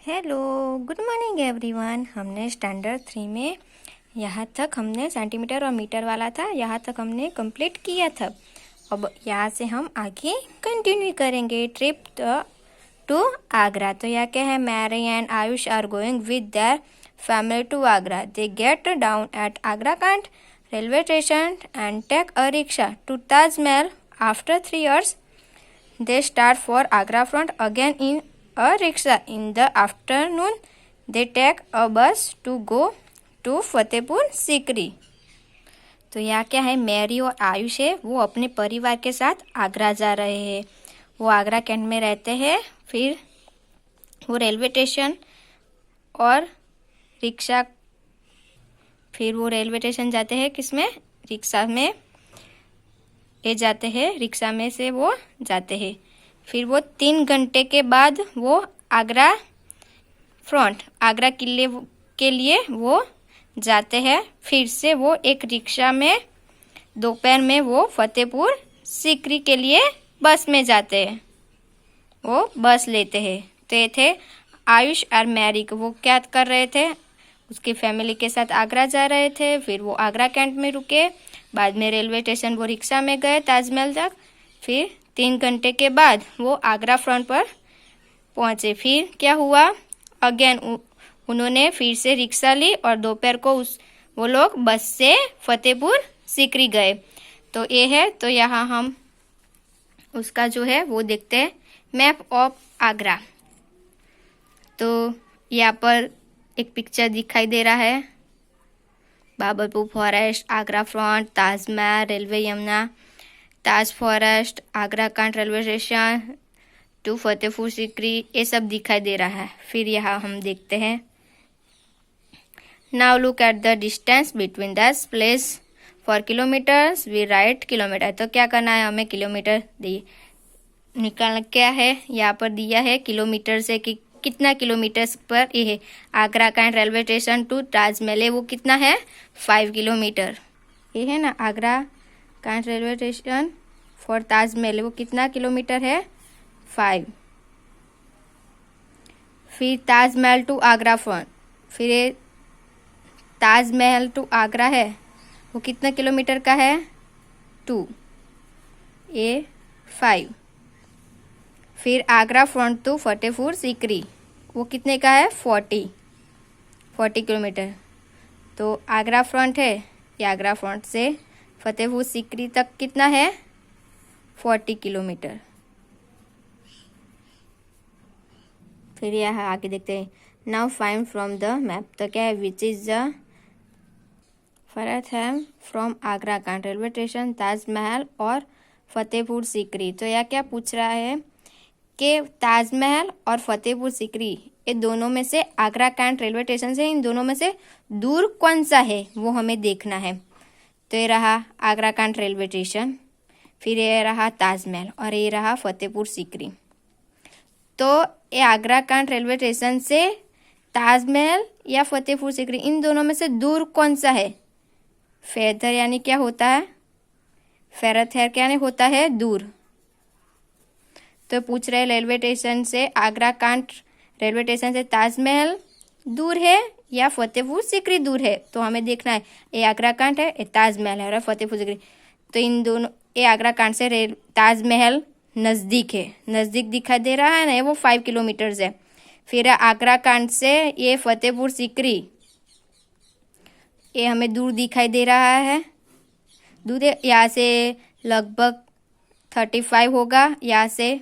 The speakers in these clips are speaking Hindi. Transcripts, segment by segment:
Hello, good morning everyone. हमने स्टैंडर्ड 3 में यहाँ तक हमने सेंटीमीटर और मीटर वाला था, यहाँ तक हमने कंप्लीट किया था। अब यहाँ से हम आगे कंटिन्यू करेंगे ट्रिप टू आगरा। तो यह क्या है, Mary and Ayush are going with their family to Agra. They get down at Agra cantt railway station and take a rickshaw to Taj Mahal. After 3 years they start for Agra front again in a rickshaw. In the afternoon, they take a bus to go to Fatehpur Sikri. तो यहाँ क्या है, मैरी और आयुष है, वो अपने परिवार के साथ आगरा जा रहे हैं। वो आगरा कैंट में रहते हैं। फिर वो रेलवे स्टेशन और रिक्शा, फिर वो रेलवे स्टेशन जाते हैं, किसमें, रिक्शा में ये जाते हैं, रिक्शा में से वो जाते हैं। फिर वो 3 घंटे के बाद वो आगरा फ्रंट, आगरा किले के लिए वो जाते हैं। फिर से वो एक रिक्शा में दोपहर में वो फतेहपुर सीकरी के लिए बस में जाते हैं, वो बस लेते हैं। तो ये थे आयुष और मैरी को, वो क्या कर रहे थे, उसकी फैमिली के साथ आगरा जा रहे थे। फिर वो आगरा कैंट में रुके, बाद में रेलवे स्टेशन वो रिक्शा में गए ताजमहल तक। फिर 3 घंटे के बाद वो आगरा फ्रंट पर पहुंचे। फिर क्या हुआ, अगेन उन्होंने फिर से रिक्शा ली और दोपहर को वो लोग बस से फतेहपुर सीकरी गए। तो ये है, तो यहाँ हम उसका जो है वो देखते हैं, मैप ऑफ आगरा। तो यहाँ पर एक पिक्चर दिखाई दे रहा है, Baburpur forest, Agra front, Taj Mahal, railway Yamuna, Taj forest, Agra cantt railway station to Fatehpur Sikri, ये सब दिखाई दे रहा है। फिर यहाँ हम देखते हैं, now look at the distance between this place for kilometres, we write kilometre. तो क्या करना है, हमें किलोमीटर निकालना क्या है, यहाँ पर दिया है किलोमीटर से कि कितना किलोमीटर पर ये है। Agra cantt railway station to Taj Mahal, वो कितना है, 5 किलोमीटर। ये है ना, Agra cantt railway station for Taj Mahal, वो कितना किलोमीटर है, 5। फिर ताजमहल टू आगरा फ्रंट, फिर ये ताजमहल टू आगरा है, वो कितना किलोमीटर का है, 2, ये 5। फिर आगरा फ्रंट टू फतेहपुर सीकरी, वो कितने का है, 40 किलोमीटर। तो आगरा फ्रंट है, ये आगरा फ्रंट से फतेहपुर सीकरी तक कितना है, 40 किलोमीटर। फिर यहाँ आगे देखते हैं, now find from the map. तो क्या है, विच इज द फर्स्ट है from Agra cantt railway station, Taj Mahal और फतेहपुर सीकरी। तो यह क्या पूछ रहा है कि ताजमहल और फतेहपुर सीकरी, ये दोनों में से, आगरा कैंट रेलवे स्टेशन से इन दोनों में से दूर कौन सा है, वो हमें देखना है। तो ये रहा आगरा कैंट रेलवे स्टेशन, फिर ये रहा ताजमहल और ये रहा फतेहपुर सीकरी। तो ये आगरा कैंट रेलवे स्टेशन से ताजमहल या फतेहपुर सीकरी, इन दोनों में से दूर कौन सा है। फैदर यानी क्या होता है, फेरत है क्या नहीं होता है, दूर। तो पूछ रहे रेलवे स्टेशन से, आगरा कैंट रेलवे स्टेशन से ताजमहल दूर है या फतेहपुर सीकरी दूर है। तो हमें देखना है, ये आगरा कैंट है, ये ताजमहल है और फतेहपुर सीकरी। तो इन दोनों, ये आगरा कैंट से ताजमहल नज़दीक है, नज़दीक दिखाई दे रहा है ना, वो 5 किलोमीटर्स है। फिर आगरा कैंट से ये फतेहपुर सीकरी, ये हमें दूर दिखाई दे रहा है, दूर है, यहाँ से लगभग 35 होगा, यहाँ से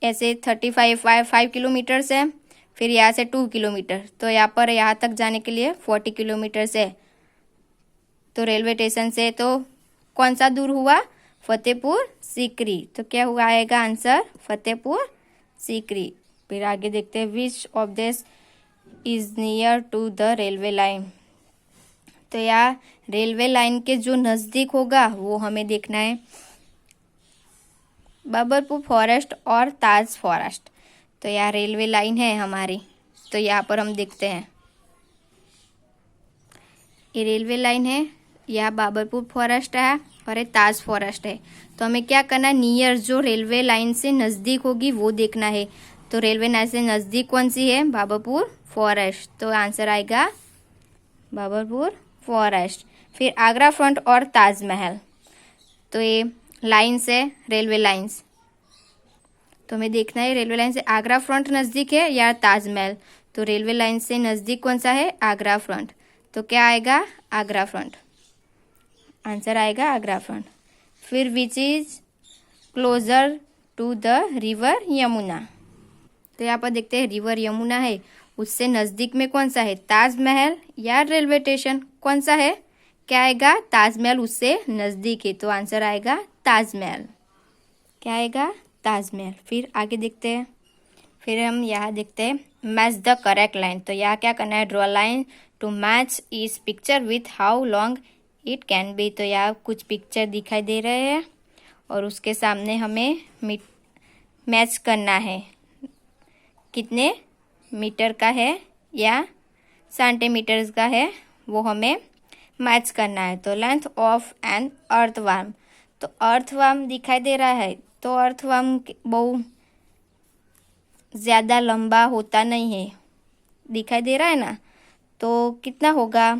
ऐसे 5 किलोमीटर्स है। फिर यहाँ से 2 किलोमीटर, तो यहाँ पर यहाँ तक जाने के लिए 40 किलोमीटर्स है। तो रेलवे स्टेशन से तो कौन सा दूर हुआ, फतेहपुर सीकरी। तो क्या हुआ आएगा आंसर, फतेहपुर सीकरी। फिर आगे देखते हैं, which of this is near to the railway line. तो यहाँ रेलवे लाइन के जो नज़दीक होगा वो हमें देखना है, बाबरपुर फॉरेस्ट और ताज फॉरेस्ट। तो यहाँ रेलवे लाइन है हमारी, तो यहाँ पर हम देखते हैं, ये रेलवे लाइन है, यहाँ बाबरपुर फॉरेस्ट है और ये ताज फॉरेस्ट है। तो हमें क्या करना है, नियर जो रेलवे लाइन से नज़दीक होगी वो देखना है। तो रेलवे लाइन से नज़दीक कौन सी है? बाबरपुर फॉरेस्ट। तो आंसर आएगा बाबरपुर फॉरेस्ट। फिर आगरा फ्रंट और ताजमहल, तो ये लाइन्स है, रेलवे लाइन्स। तो हमें देखना है रेलवे लाइन से आगरा फ्रंट नज़दीक है या ताजमहल। तो रेलवे लाइन से नज़दीक कौन सा है? आगरा फ्रंट। तो क्या आएगा? आगरा फ्रंट। आंसर आएगा आगरा फ्रंट। फिर which is closer to the river Yamuna. तो यहाँ पर देखते हैं रिवर यमुना है, उससे नज़दीक में कौन सा है? ताजमहल या रेलवे स्टेशन? कौन सा है? क्या आएगा? ताजमहल उससे नज़दीक है। तो आंसर आएगा ताजमहल। क्या आएगा? ताजमहल। फिर आगे देखते हैं। फिर हम यहाँ देखते हैं मैच द करेक्ट लाइन। तो यहाँ क्या करना है? ड्रॉ लाइन टू मैच इस picture with how long it can be. तो यहाँ कुछ पिक्चर दिखाई दे रहे हैं और उसके सामने हमें मैच करना है, कितने मीटर का है या सेंटीमीटर्स का है, वो हमें मैच करना है। तो लेंथ ऑफ एन अर्थवर्म। तो अर्थवर्म दिखाई दे रहा है, तो अर्थवर्म बहुत ज़्यादा लंबा होता नहीं है, दिखाई दे रहा है ना। तो कितना होगा?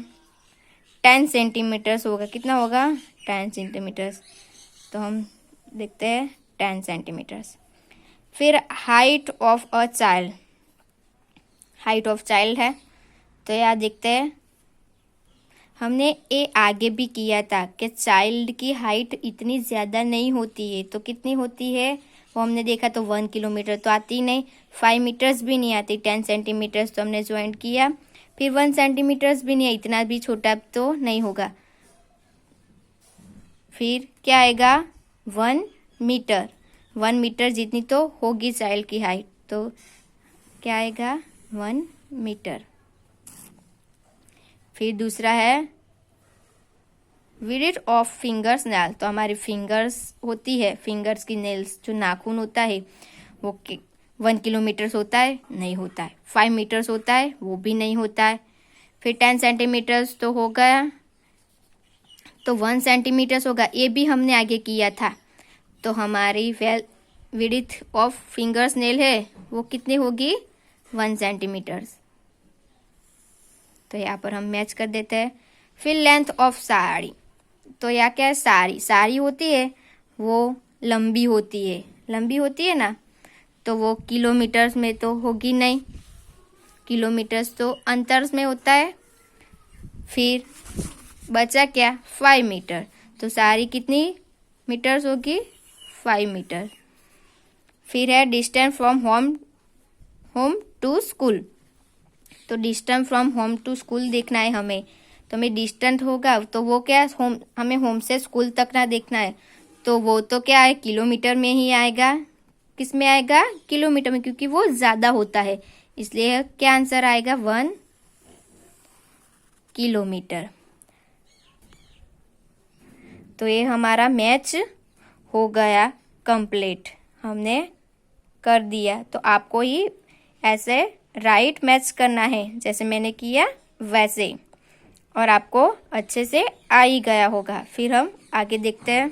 10 सेंटीमीटर्स होगा। कितना होगा? 10 सेंटीमीटर्स। तो हम देखते हैं 10 सेंटीमीटर्स। फिर height of a child, height of child है। तो यहाँ देखते हैं, हमने ये आगे भी किया था कि चाइल्ड की हाइट इतनी ज़्यादा नहीं होती है। तो कितनी होती है वो हमने देखा। तो 1 किलोमीटर तो आती नहीं, 5 मीटर्स भी नहीं आती, 10 सेंटीमीटर्स तो हमने ज्वाइन किया। फिर 1 सेंटीमीटर्स भी नहीं है, इतना भी छोटा तो नहीं होगा। फिर क्या आएगा? 1 मीटर। 1 मीटर जितनी तो होगी चाइल्ड की हाइट। तो क्या आएगा? 1 मीटर। फिर दूसरा है विड्थ ऑफ फिंगर्स नेल। तो हमारी फिंगर्स होती है, फिंगर्स की नेल्स जो नाखून होता है वो 1 किलोमीटर्स होता है? नहीं होता है। 5 मीटर्स होता है? वो भी नहीं होता है। फिर 10 सेंटीमीटर्स तो हो गया, तो 1 सेंटीमीटर्स होगा, ये भी हमने आगे किया था। तो हमारी विड्थ ऑफ फिंगर्स नेल है वो कितनी होगी? 1 सेंटीमीटर्स। तो यहाँ पर हम मैच कर देते हैं। फिर लेंथ ऑफ साड़ी। तो यहाँ क्या है? साड़ी, साड़ी होती है वो लंबी होती है, लंबी होती है ना। तो वो किलोमीटर्स में तो होगी नहीं, किलोमीटर्स तो अंतर्स में होता है। फिर बचा क्या? 5 मीटर। तो साड़ी कितनी मीटर्स होगी? 5 मीटर। फिर है distance from home to school. तो distance from home to school देखना है हमें। तो हमें डिस्टेंस होगा तो वो क्या हमें होम से स्कूल तक ना देखना है। तो वो तो क्या है? किलोमीटर में ही आएगा। किस में आएगा? किलोमीटर में, क्योंकि वो ज़्यादा होता है, इसलिए क्या आंसर आएगा? 1 किलोमीटर। तो ये हमारा मैच हो गया कंप्लीट, हमने कर दिया। तो आपको ही ऐसे राइट मैच करना है जैसे मैंने किया वैसे, और आपको अच्छे से आ ही गया होगा। फिर हम आगे देखते हैं।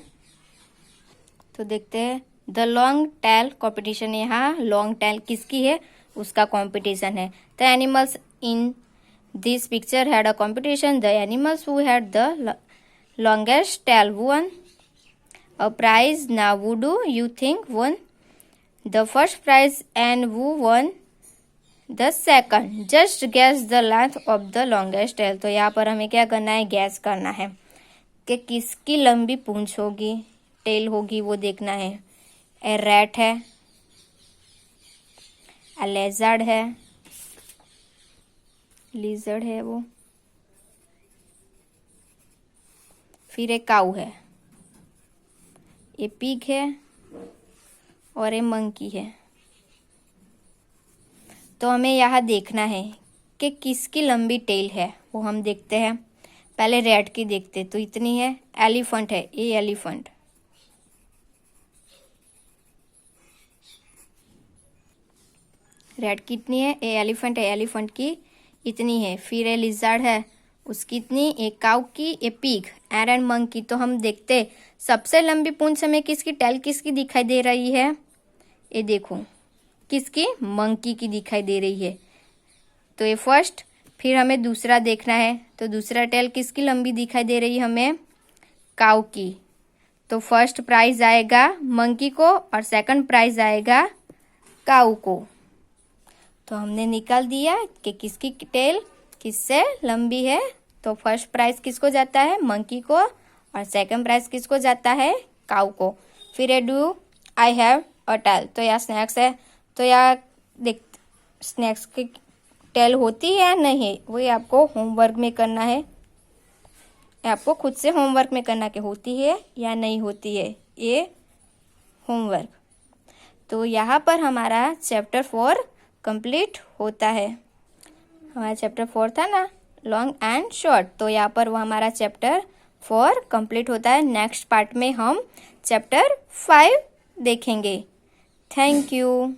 तो देखते हैं द लॉन्ग टेल कॉम्पिटिशन। यहाँ लॉन्ग टेल किसकी है? उसका कॉम्पिटिशन है। The animals in this picture had a competition. The animals who had the longest tail won a prize. Now who do you think won the first prize and who won the second? Just guess the length of the longest tail. तो यहाँ पर हमें क्या करना है? गैस करना है कि किसकी लंबी पूंछ होगी, टेल होगी, वो देखना है। ए रैट है, ए लेजर्ड है, लिजर्ड है वो, फिर एक काऊ है, ये पिग है और ये मंकी है। तो हमें यहाँ देखना है कि किसकी लंबी टेल है, वो हम देखते हैं। पहले रैट की देखते, तो इतनी है। एलिफेंट है, ये एलिफेंट, रैट कितनी है? ये एलिफेंट है, एलिफेंट की इतनी है। फिर ये लिजर्ड है, उसकी इतनी। एक काऊ की, ए पिग, एंड मंकी। तो हम देखते सबसे लंबी पूंछ हमें किसकी, टेल किसकी दिखाई दे रही है? ये देखो किसकी? मंकी की दिखाई दे रही है। तो ये फर्स्ट। फिर हमें दूसरा देखना है, तो दूसरा टेल किसकी लंबी दिखाई दे रही है हमें? काऊ की। तो फर्स्ट प्राइज आएगा मंकी को और सेकंड प्राइज आएगा काऊ को। तो हमने निकाल दिया कि किसकी टेल किससे लंबी है। तो फर्स्ट प्राइज किसको जाता है? मंकी को, और सेकंड प्राइज किसको जाता है? काऊ को। फिर do I have a tail, तो यहाँ स्नैक्स है, तो यहाँ देख स्नैक्स की टेल होती है या नहीं, वही आपको होमवर्क में करना है। आपको खुद से होमवर्क में करना कि होती है या नहीं होती है, ये होमवर्क। तो यहाँ पर हमारा चैप्टर 4 कंप्लीट होता है। हमारा चैप्टर 4 था ना, लॉन्ग एंड शॉर्ट, तो यहाँ पर वो हमारा चैप्टर 4 कंप्लीट होता है। नेक्स्ट पार्ट में हम चैप्टर 5 देखेंगे। Thank you.